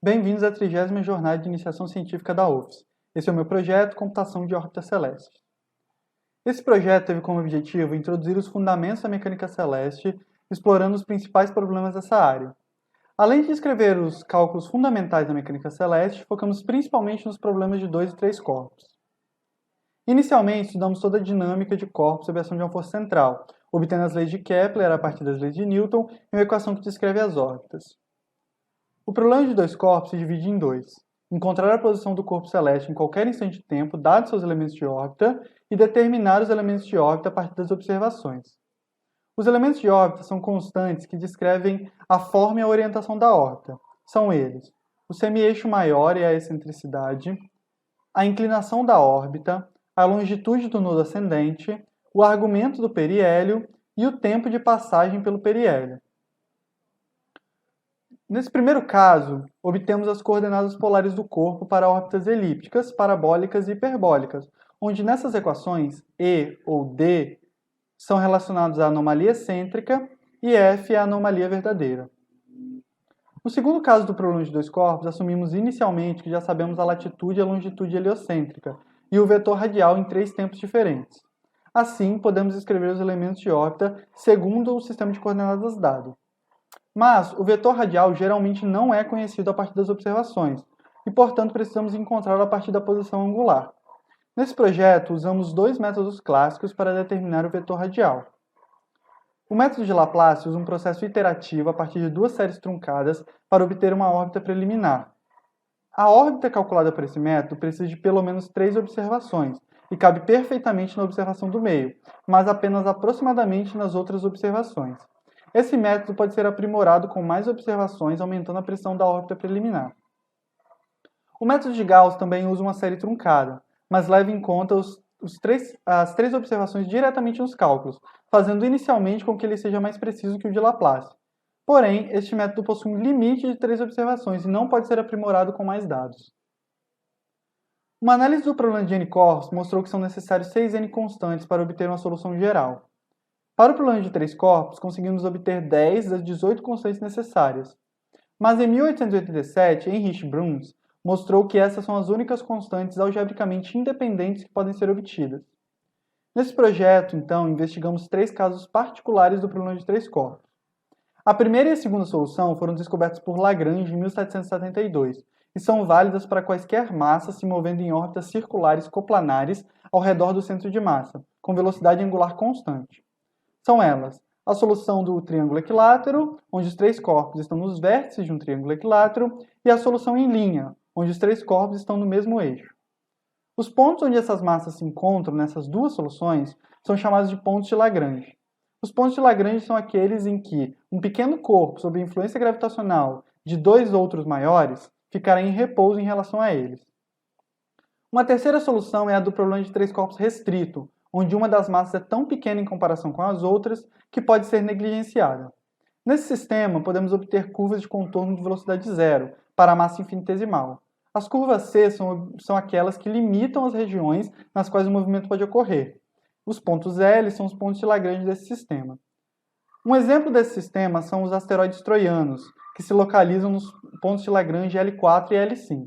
Bem-vindos à 30ª Jornada de Iniciação Científica da UFS. Esse é o meu projeto Computação de Órbita Celeste. Esse projeto teve como objetivo introduzir os fundamentos da mecânica celeste, explorando os principais problemas dessa área. Além de descrever os cálculos fundamentais da mecânica celeste, focamos principalmente nos problemas de 2 e 3 corpos. Inicialmente, estudamos toda a dinâmica de corpos sob a ação de uma força central, obtendo as leis de Kepler a partir das leis de Newton e uma equação que descreve as órbitas. O problema de 2 corpos se divide em 2. Encontrar a posição do corpo celeste em qualquer instante de tempo, dados seus elementos de órbita, e determinar os elementos de órbita a partir das observações. Os elementos de órbita são constantes que descrevem a forma e a orientação da órbita. São eles: o semi-eixo maior e a excentricidade, a inclinação da órbita, a longitude do nodo ascendente, o argumento do periélio e o tempo de passagem pelo periélio. Nesse primeiro caso, obtemos as coordenadas polares do corpo para órbitas elípticas, parabólicas e hiperbólicas, onde nessas equações E ou D são relacionados à anomalia excêntrica e F à anomalia verdadeira. No segundo caso do problema de 2 corpos, assumimos inicialmente que já sabemos a latitude e a longitude heliocêntrica e o vetor radial em 3 tempos diferentes. Assim, podemos escrever os elementos de órbita segundo o sistema de coordenadas dado. Mas o vetor radial geralmente não é conhecido a partir das observações, e portanto precisamos encontrá-lo a partir da posição angular. Nesse projeto, usamos 2 métodos clássicos para determinar o vetor radial. O método de Laplace usa um processo iterativo a partir de 2 séries truncadas para obter uma órbita preliminar. A órbita calculada por esse método precisa de pelo menos 3 observações, e cabe perfeitamente na observação do meio, mas apenas aproximadamente nas outras observações. Esse método pode ser aprimorado com mais observações, aumentando a pressão da órbita preliminar. O método de Gauss também usa uma série truncada, mas leva em conta as 3 observações diretamente nos cálculos, fazendo inicialmente com que ele seja mais preciso que o de Laplace. Porém, este método possui um limite de 3 observações e não pode ser aprimorado com mais dados. Uma análise do problema de n-corpos mostrou que são necessários 6 n constantes para obter uma solução geral. Para o problema de 3 corpos, conseguimos obter 10 das 18 constantes necessárias. Mas em 1887, Heinrich Bruns mostrou que essas são as únicas constantes algebricamente independentes que podem ser obtidas. Nesse projeto, então, investigamos 3 casos particulares do problema de 3 corpos. A primeira e a segunda solução foram descobertas por Lagrange em 1772 e são válidas para quaisquer massas se movendo em órbitas circulares coplanares ao redor do centro de massa, com velocidade angular constante. São elas: a solução do triângulo equilátero, onde os 3 corpos estão nos vértices de um triângulo equilátero, e a solução em linha, onde os 3 corpos estão no mesmo eixo. Os pontos onde essas massas se encontram nessas 2 soluções são chamados de pontos de Lagrange. Os pontos de Lagrange são aqueles em que um pequeno corpo sob influência gravitacional de 2 outros maiores ficará em repouso em relação a eles. Uma terceira solução é a do problema de 3 corpos restrito, onde uma das massas é tão pequena em comparação com as outras que pode ser negligenciada. Nesse sistema, podemos obter curvas de contorno de velocidade zero para a massa infinitesimal. As curvas C são aquelas que limitam as regiões nas quais o movimento pode ocorrer. Os pontos L são os pontos de Lagrange desse sistema. Um exemplo desse sistema são os asteroides troianos, que se localizam nos pontos de Lagrange L4 e L5.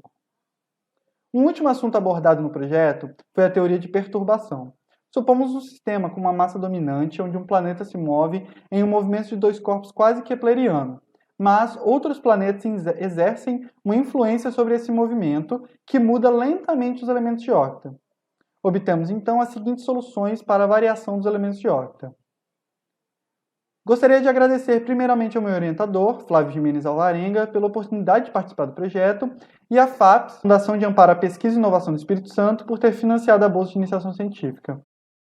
Um último assunto abordado no projeto foi a teoria de perturbação. Supomos um sistema com uma massa dominante, onde um planeta se move em um movimento de 2 corpos quase kepleriano, mas outros planetas exercem uma influência sobre esse movimento que muda lentamente os elementos de órbita. Obtemos então as seguintes soluções para a variação dos elementos de órbita. Gostaria de agradecer primeiramente ao meu orientador, Flávio Gimenez Alvarenga, pela oportunidade de participar do projeto, e à FAPES, Fundação de Amparo à Pesquisa e Inovação do Espírito Santo, por ter financiado a Bolsa de Iniciação Científica.